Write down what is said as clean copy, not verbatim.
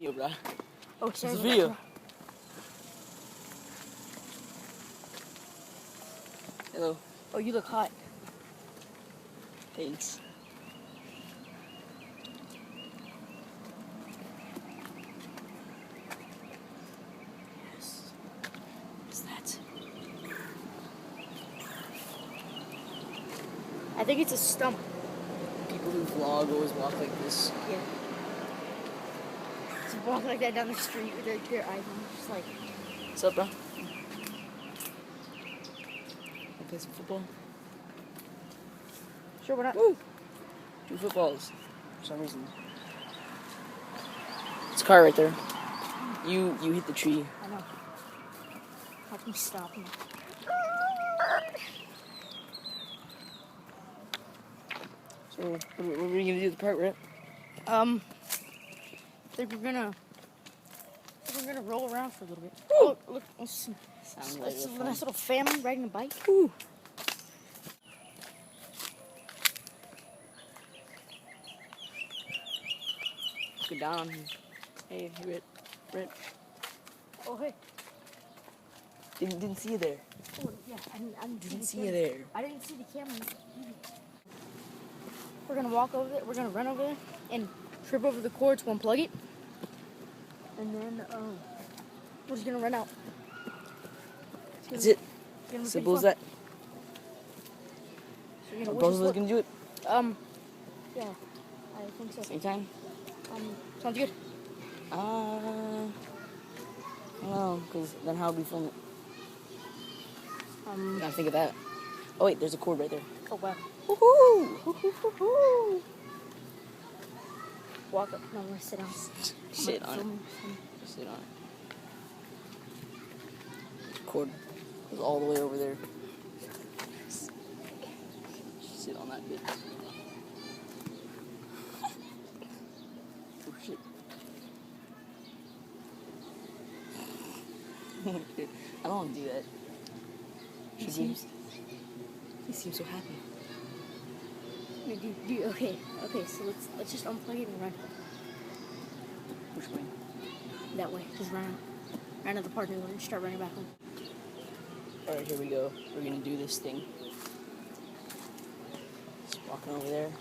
Video, bro. Oh, sorry. It's a video. Hello. Oh, you look hot. Thanks. Yes. What is that? I think it's a stump. People who vlog always walk like this. Yeah. Just walk like that down the street with their iPhone, just like. What's up, bro? Wanna play some football? Sure, why not? Woo! 2 footballs. For some reason. It's a car right there. You hit the tree. I know. Help me stop him. So, what are we gonna do at the park, right? I think we're gonna roll around for a little bit. Oh, look, it's Sounds a like nice little family riding a bike. Woo! Go down. Hey, Rit. Oh, hey. Didn't see you there. Oh, yeah, I Didn't see you there. I didn't see the camera. We're gonna walk over there. We're gonna run over there and trip over the cords, we'll unplug it, and then we're just gonna run out. That's it. It's gonna be Simple as pretty that. fun. So, you know, Both of us can do it. Yeah, I think so. Same time. Sounds good. I don't know, because then how would we film it? Gotta think of that. Oh wait, there's a cord right there. Oh wow. Woohoo! Walk up. No, I'm gonna sit down. Sit on it. Sit on it. Cord goes all the way over there. Sit on that bit. Oh shit. I don't want to do that. He seems so happy. Okay, so let's just unplug it and run. Which way? That way. Just run out. Run out of the parking lot and start running back home. Alright, here we go. We're gonna do this thing. Just walking over there.